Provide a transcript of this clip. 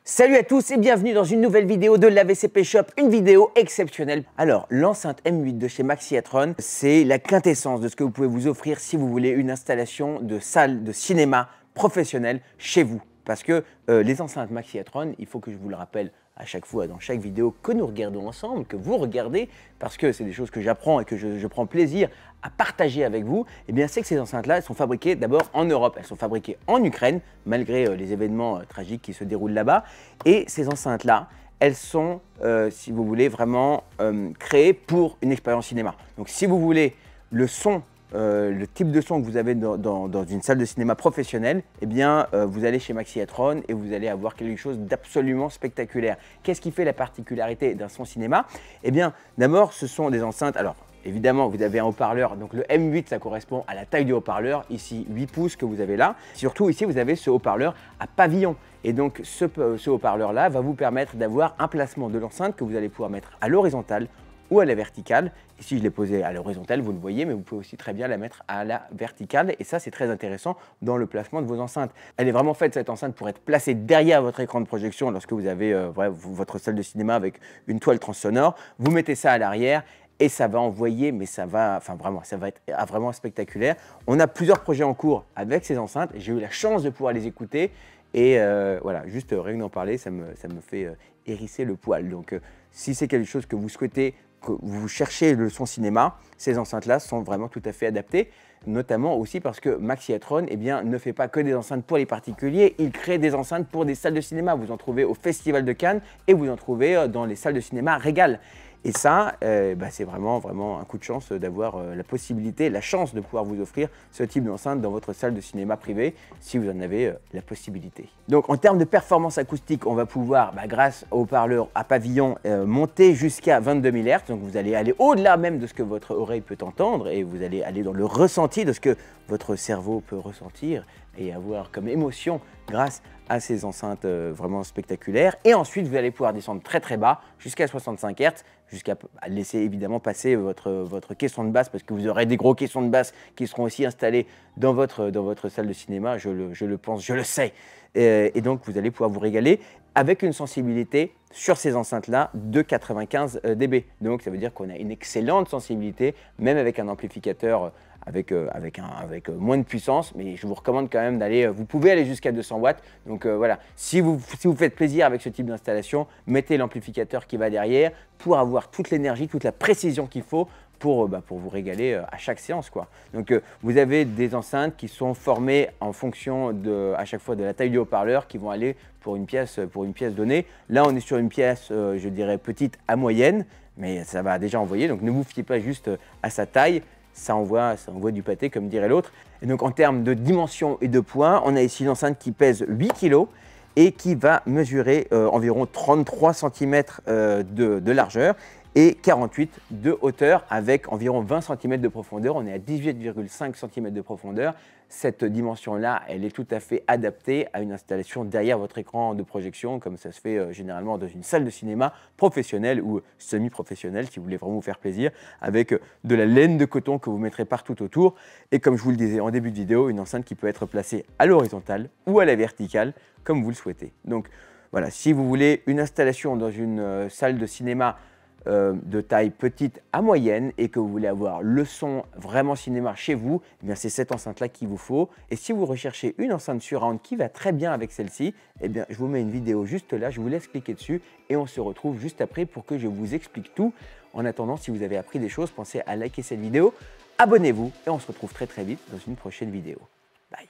Salut à tous et bienvenue dans une nouvelle vidéo de l'AVCP Shop, une vidéo exceptionnelle. Alors, l'enceinte M8 de chez Maxiatron, c'est la quintessence de ce que vous pouvez vous offrir si vous voulez une installation de salle de cinéma professionnelle chez vous. Parce que les enceintes Maxiatron, il faut que je vous le rappelle à chaque fois dans chaque vidéo que nous regardons ensemble, que vous regardez, parce que c'est des choses que j'apprends et que je prends plaisir à partager avec vous, et bien c'est que ces enceintes-là, elles sont fabriquées d'abord en Europe, elles sont fabriquées en Ukraine, malgré les événements tragiques qui se déroulent là-bas, et ces enceintes-là, elles sont, si vous voulez, vraiment créées pour une expérience cinéma. Donc si vous voulez le son, le type de son que vous avez dans une salle de cinéma professionnelle, eh bien, vous allez chez Maxiatron et vous allez avoir quelque chose d'absolument spectaculaire. Qu'est-ce qui fait la particularité d'un son cinéma? Eh bien, d'abord, ce sont des enceintes. Alors, évidemment, vous avez un haut-parleur, donc le M8, ça correspond à la taille du haut-parleur, ici 8 pouces que vous avez là. Surtout ici, vous avez ce haut-parleur à pavillon. Et donc, ce haut-parleur-là va vous permettre d'avoir un placement de l'enceinte que vous allez pouvoir mettre à l'horizontale ou à la verticale. Ici, je l'ai posée à l'horizontale, vous le voyez, mais vous pouvez aussi très bien la mettre à la verticale. Et ça, c'est très intéressant dans le placement de vos enceintes. Elle est vraiment faite, cette enceinte, pour être placée derrière votre écran de projection lorsque vous avez votre salle de cinéma avec une toile transsonore. Vous mettez ça à l'arrière et ça va envoyer, mais ça va être vraiment spectaculaire. On a plusieurs projets en cours avec ces enceintes. J'ai eu la chance de pouvoir les écouter. Et voilà, juste rien d'en parler, ça me fait hérisser le poil. Donc, si c'est quelque chose que vous souhaitez, que vous cherchez le son cinéma, ces enceintes-là sont vraiment tout à fait adaptées, notamment aussi parce que Maxiatron ne fait pas que des enceintes pour les particuliers, il crée des enceintes pour des salles de cinéma. Vous en trouvez au Festival de Cannes et vous en trouvez dans les salles de cinéma Régal. Et ça, c'est vraiment un coup de chance d'avoir la possibilité, la chance de pouvoir vous offrir ce type d'enceinte dans votre salle de cinéma privée, si vous en avez la possibilité. Donc en termes de performance acoustique, on va pouvoir, grâce au haut-parleur à pavillon, monter jusqu'à 22 000 Hz. Donc vous allez aller au-delà même de ce que votre oreille peut entendre et vous allez aller dans le ressenti de ce que votre cerveau peut ressentir et avoir comme émotion grâce à ces enceintes vraiment spectaculaires. Et ensuite, vous allez pouvoir descendre très très bas jusqu'à 65 Hz, jusqu'à laisser évidemment passer votre caisson de basse, parce que vous aurez des gros caissons de basse qui seront aussi installés dans votre salle de cinéma, je le pense, je le sais. Et donc, vous allez pouvoir vous régaler avec une sensibilité sur ces enceintes-là de 95 dB. Donc, ça veut dire qu'on a une excellente sensibilité, même avec un amplificateur avec moins de puissance, mais je vous recommande quand même d'aller, vous pouvez aller jusqu'à 200 watts. Donc voilà, si vous faites plaisir avec ce type d'installation, mettez l'amplificateur qui va derrière pour avoir toute l'énergie, toute la précision qu'il faut pour vous régaler à chaque séance, quoi. Donc vous avez des enceintes qui sont formées en fonction à chaque fois de la taille du haut-parleur qui vont aller pour une pièce donnée. Là, on est sur une pièce, je dirais, petite à moyenne, mais ça va déjà envoyer, donc ne vous fiez pas juste à sa taille. Ça envoie du pâté, comme dirait l'autre. Et donc, en termes de dimension et de poids, on a ici une enceinte qui pèse 8 kg et qui va mesurer environ 33 cm de largeur et 48 de hauteur avec environ 20 cm de profondeur. On est à 18,5 cm de profondeur. Cette dimension-là, elle est tout à fait adaptée à une installation derrière votre écran de projection, comme ça se fait généralement dans une salle de cinéma professionnelle ou semi-professionnelle, si vous voulez vraiment vous faire plaisir, avec de la laine de coton que vous mettrez partout autour. Et comme je vous le disais en début de vidéo, une enceinte qui peut être placée à l'horizontale ou à la verticale, comme vous le souhaitez. Donc voilà, si vous voulez une installation dans une salle de cinéma de taille petite à moyenne et que vous voulez avoir le son vraiment cinéma chez vous, eh bien c'est cette enceinte-là qu'il vous faut. Et si vous recherchez une enceinte surround qui va très bien avec celle-ci, eh bien je vous mets une vidéo juste là, je vous laisse cliquer dessus et on se retrouve juste après pour que je vous explique tout. En attendant, si vous avez appris des choses, pensez à liker cette vidéo, abonnez-vous et on se retrouve très très vite dans une prochaine vidéo. Bye.